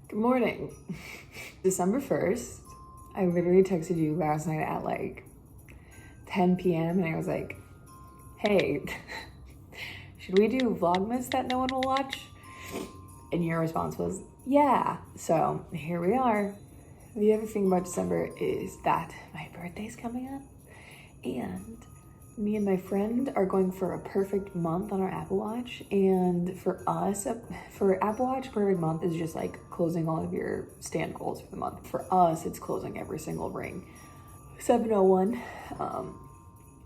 Good morning. December 1st. I literally texted you last night at like 10 p.m. and I was like, hey, should we do Vlogmas that no one will watch? And your response was, yeah. So here we are. The other thing about December is that my birthday's coming up and me and my friend are going for a perfect month on our Apple Watch. And for us, for Apple Watch, perfect month is just like closing all of your stand goals for the month. For us, it's closing every single ring. 7:01.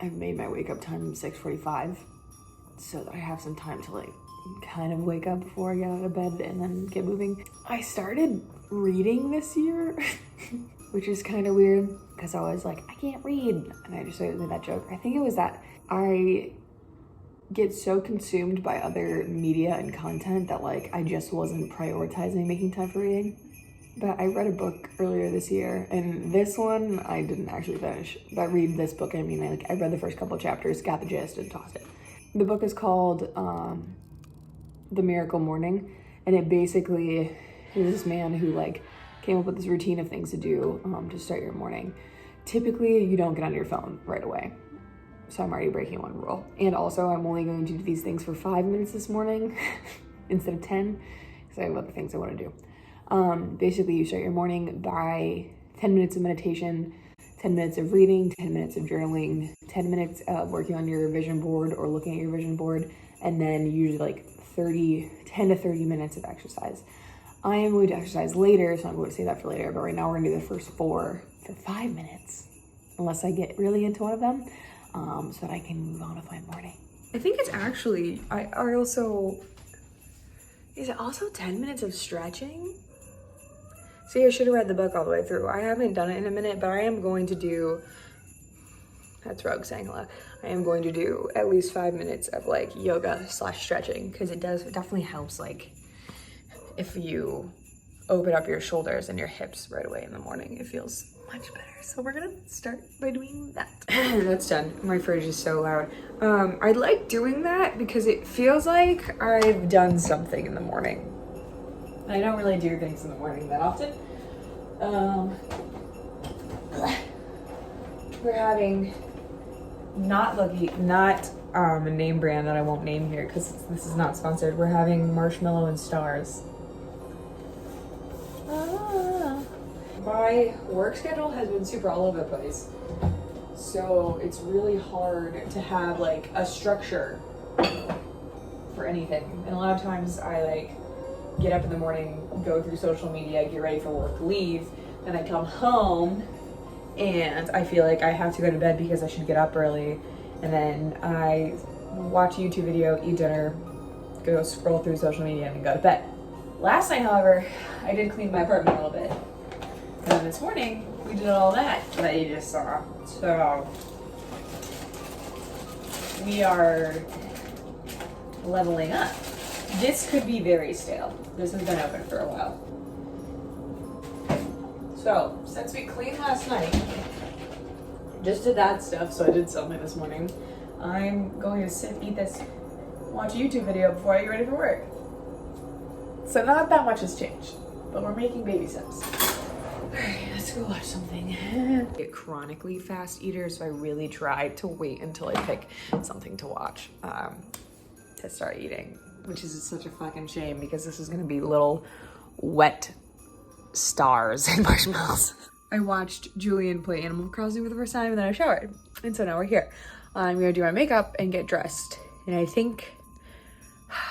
I've made my wake up time 6:45 so that I have some time to like kind of wake up before I get out of bed and then get moving. I started reading this year, which is kind of weird because I was like, I can't read. And I just started with that joke. I think it was that I get so consumed by other media and content that like I just wasn't prioritizing making time for reading. But I read a book earlier this year, and this one I didn't actually finish. By read this book, I mean I read the first couple of chapters, got the gist, and tossed it. The book is called The Miracle Morning, and it basically is this man who like came up with this routine of things to do to start your morning. Typically, you don't get on your phone right away. So I'm already breaking one rule. And also, I'm only going to do these things for 5 minutes this morning instead of 10, because I have other things I want to do. Basically, you start your morning by 10 minutes of meditation, 10 minutes of reading, 10 minutes of journaling, 10 minutes of working on your vision board or looking at your vision board, and then usually like 10 to 30 minutes of exercise. I am going to exercise later, so I'm going to save that for later, but right now we're going to do the first 4 for 5 minutes, unless I get really into one of them, so that I can move on with my morning. I think it's actually, is it also 10 minutes of stretching? See, I should have read the book all the way through. I haven't done it in a minute, but I am going to do, that's Rogue saying hello. I am going to do at least 5 minutes of like yoga / stretching, because it definitely helps like if you open up your shoulders and your hips right away in the morning, it feels much better. So we're gonna start by doing that. That's done. My fridge is so loud. I like doing that because it feels like I've done something in the morning. I don't really do things in the morning that often. We're having not a name brand that I won't name here because this is not sponsored. We're having marshmallow and stars. My work schedule has been super all over the place, so it's really hard to have like a structure for anything. And a lot of times I like get up in the morning, go through social media, get ready for work, leave, then I come home and I feel like I have to go to bed because I should get up early, and then I watch a YouTube video, eat dinner, go scroll through social media, and then go to bed. Last night, however, I did clean my apartment a little bit. And then this morning, we did all that you just saw. So we are leveling up. This could be very stale. This has been open for a while. So since we cleaned last night, just did that stuff, so I did something this morning, I'm going to sit, eat this, watch a YouTube video before I get ready for work. So not that much has changed, but we're making baby steps. All right, let's go watch something. I'm a chronically fast eater, so I really try to wait until I pick something to watch to start eating, which is such a fucking shame because this is gonna be little wet stars and marshmallows. I watched Julian play Animal Crossing for the first time and then I showered. And so now we're here. I'm gonna do my makeup and get dressed. And I think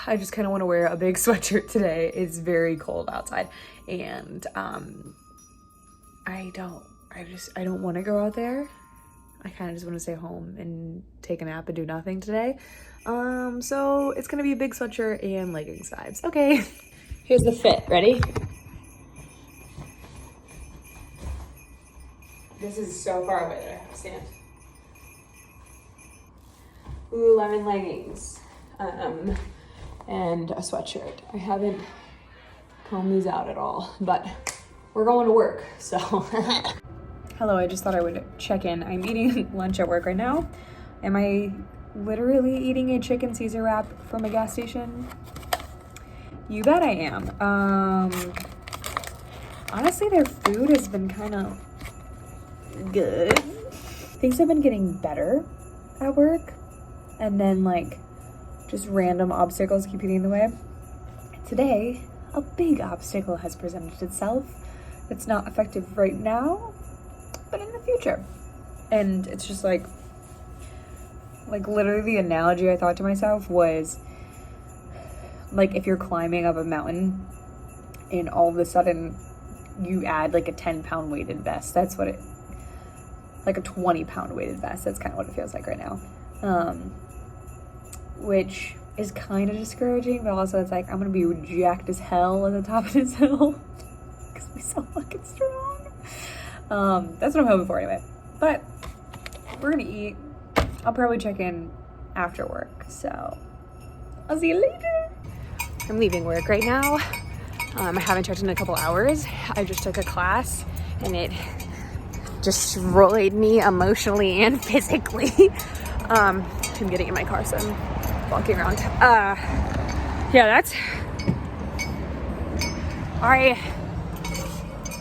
I just kind of want to wear a big sweatshirt today. It's very cold outside, and I don't want to go out there. I kind of just want to stay home and take a nap and do nothing today. So it's gonna be a big sweatshirt and leggings vibes. Okay, here's the fit. Ready? This is so far away that I have to stand. Lululemon leggings. And a sweatshirt. I haven't combed these out at all, but we're going to work, so. Hello, I just thought I would check in. I'm eating lunch at work right now, and my literally eating a chicken Caesar wrap from a gas station? You bet I am. Honestly, their food has been kind of good. Things have been getting better at work, and then like just random obstacles keep getting in the way. Today, a big obstacle has presented itself that's not effective right now, but in the future. And it's just like literally the analogy I thought to myself was like if you're climbing up a mountain and all of a sudden you add like a 10-pound weighted vest. That's what it, like a 20-pound weighted vest. That's kind of what it feels like right now. Which is kind of discouraging, but also it's like I'm gonna be jacked as hell at the top of this hill because we're so fucking strong. That's what I'm hoping for anyway. But we're gonna eat. I'll probably check in after work, so I'll see you later. I'm leaving work right now. I haven't checked in a couple hours. I just took a class and it destroyed me emotionally and physically. I'm getting in my car, so I'm walking around. Yeah, that's,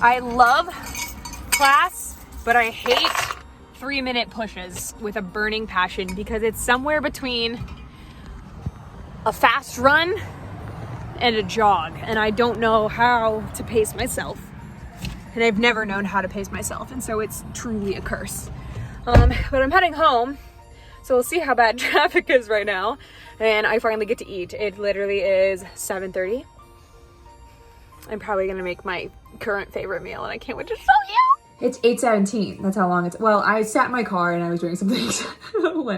I love class, but I hate 3-minute pushes with a burning passion because it's somewhere between a fast run and a jog, and I don't know how to pace myself, and I've never known how to pace myself, and so it's truly a curse. But I'm heading home, so we'll see how bad traffic is right now, and I finally get to eat. It literally is 7:30. I'm probably gonna make my current favorite meal, and I can't wait to show you. It's 8:17. That's how long it's. Well, I sat in my car and I was doing something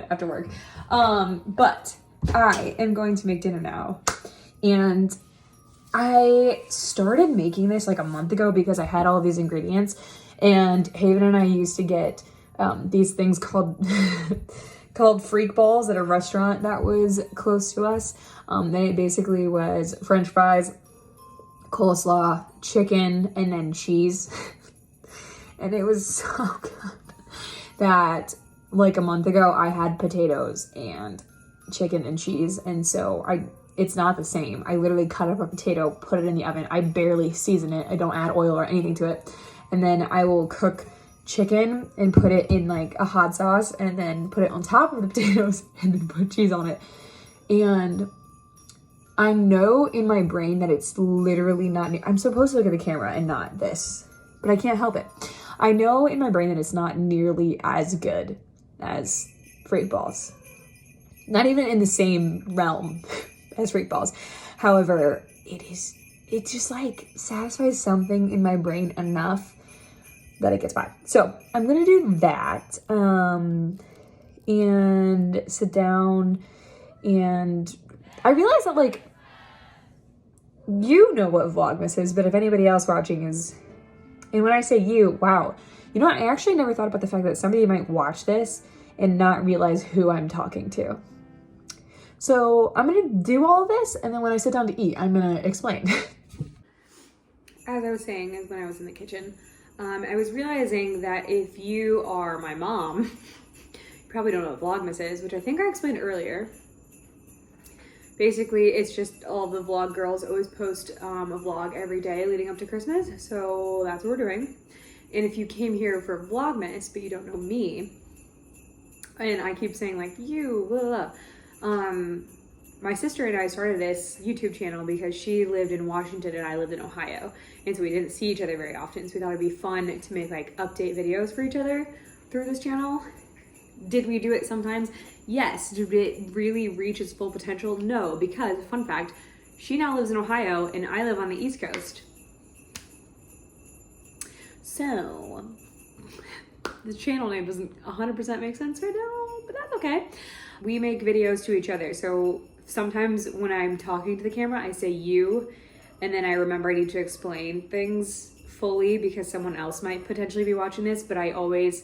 after work. But I am going to make dinner now. And I started making this like a month ago because I had all of these ingredients. And Haven and I used to get these things called called freak balls at a restaurant that was close to us. They basically was French fries, coleslaw, chicken, and then cheese. And it was so good that like a month ago I had potatoes and chicken and cheese, and so it's not the same. I literally cut up a potato, put it in the oven. I barely season it. I don't add oil or anything to it. And then I will cook chicken and put it in like a hot sauce and then put it on top of the potatoes and then put cheese on it. And I know in my brain that it's literally not, I'm supposed to look at the camera and not this, but I can't help it. I know in my brain that it's not nearly as good as freak balls. Not even in the same realm as freak balls. However, it just like satisfies something in my brain enough that it gets by. So I'm gonna do that and sit down, and I realize that like, you know what Vlogmas is, but if anybody else watching is, and when I say you, wow, you know what? I actually never thought about the fact that somebody might watch this and not realize who I'm talking to. So I'm gonna do all of this, and then when I sit down to eat, I'm gonna explain. As I was saying, when I was in the kitchen, I was realizing that if you are my mom, you probably don't know what Vlogmas is, which I think I explained earlier. Basically, it's just all the vlog girls always post a vlog every day leading up to Christmas, so that's what we're doing. And if you came here for Vlogmas, but you don't know me, and I keep saying like, you, blah, blah, blah. My sister and I started this YouTube channel because she lived in Washington and I lived in Ohio. And so we didn't see each other very often. So we thought it'd be fun to make like update videos for each other through this channel. Did we do it sometimes? Yes. Did it really reach its full potential? No, because fun fact, she now lives in Ohio and I live on the East Coast. So the channel name doesn't 100% make sense right now, but that's okay. We make videos to each other. So sometimes when I'm talking to the camera, I say you, and then I remember I need to explain things fully because someone else might potentially be watching this, but I always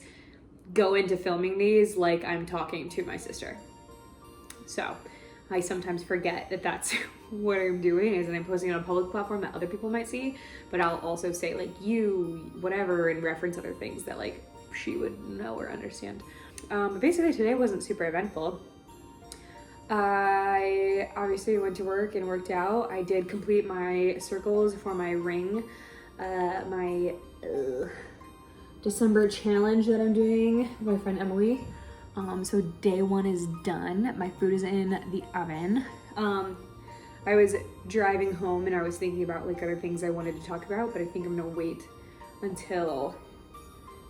go into filming these like I'm talking to my sister. So I sometimes forget that that's what I'm doing, is that I'm posting on a public platform that other people might see, but I'll also say like you, whatever, and reference other things that like she would know or understand. Basically today wasn't super eventful. I obviously went to work and worked out. I did complete my circles for my ring, my December challenge that I'm doing with my friend Emily. So day 1 is done. My food is in the oven. I was driving home and I was thinking about like other things I wanted to talk about, but I think I'm gonna wait until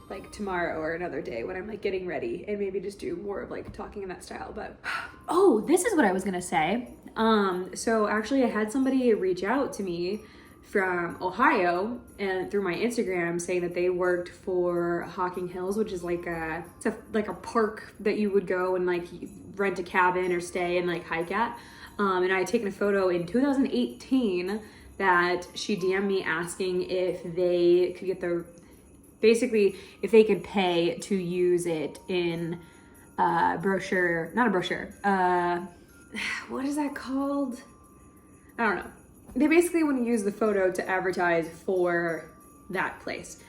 like tomorrow or another day when I'm like getting ready and maybe just do more of like talking in that style. But oh, this is what I was gonna say. So actually I had somebody reach out to me from Ohio and through my Instagram saying that they worked for Hocking Hills, which is like like a park that you would go and like rent a cabin or stay and like hike at. And I had taken a photo in 2018 that she DM'd me asking if they could get basically if they could pay to use it in not a brochure, what is that called? I don't know. They basically want to use the photo to advertise for that place,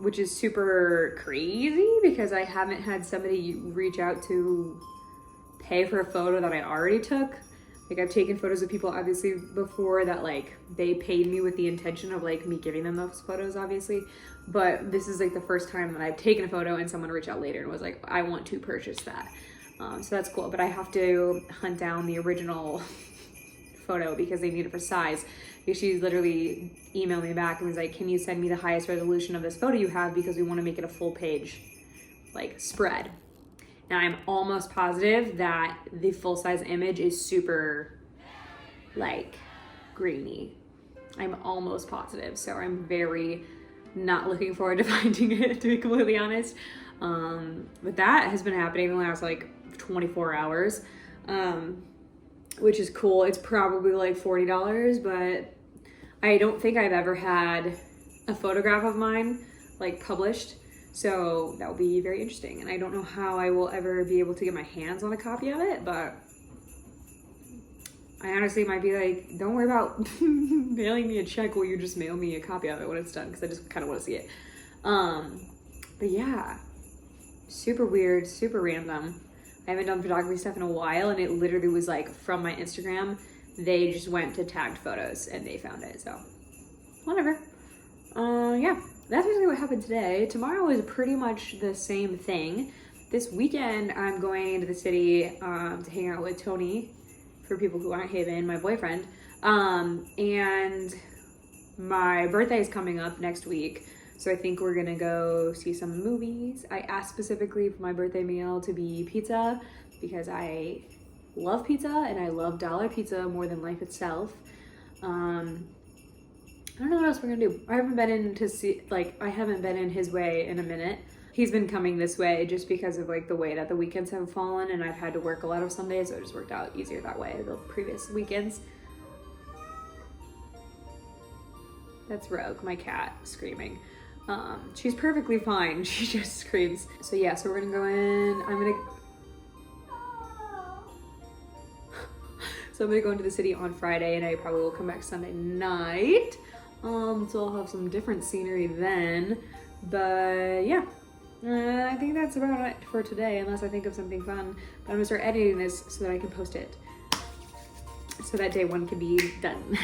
which is super crazy because I haven't had somebody reach out to pay for a photo that I already took. Like I've taken photos of people obviously before that like they paid me with the intention of like me giving them those photos obviously, but this is like the first time that I've taken a photo and someone reached out later and was like, I want to purchase that. So that's cool, but I have to hunt down the original photo because they need it for size. Because she literally emailed me back and was like, can you send me the highest resolution of this photo you have because we want to make it a full page like spread. And I'm almost positive that the full-size image is super, like, grainy. I'm almost positive, so I'm very not looking forward to finding it, to be completely honest. But that has been happening in the last, like, 24 hours, which is cool. It's probably, like, $40, but I don't think I've ever had a photograph of mine, like, published. So that will be very interesting. And I don't know how I will ever be able to get my hands on a copy of it, but I honestly might be like, don't worry about mailing me a check. Will you just mail me a copy of it when it's done? Because I just kind of want to see it. But yeah, super weird, super random. I haven't done photography stuff in a while, and it literally was like from my Instagram. They just went to tagged photos and they found it. So whatever. Yeah. That's basically what happened today. Tomorrow is pretty much the same thing. This weekend, I'm going into the city to hang out with Tony, for people who aren't Haven, my boyfriend. And my birthday is coming up next week, so I think we're gonna go see some movies. I asked specifically for my birthday meal to be pizza because I love pizza and I love dollar pizza more than life itself. I don't know what else we're gonna do. I haven't been in his way in a minute. He's been coming this way just because of like the way that the weekends have fallen, and I've had to work a lot of Sundays, so it just worked out easier that way the previous weekends. That's Rogue, my cat, screaming. She's perfectly fine. She just screams. So yeah, so we're gonna go in. So I'm gonna go into the city on Friday, and I probably will come back Sunday night. So I'll have some different scenery then. But yeah, I think that's about it for today, unless I think of something fun. But I'm gonna start editing this so that I can post it, so that day 1 can be done.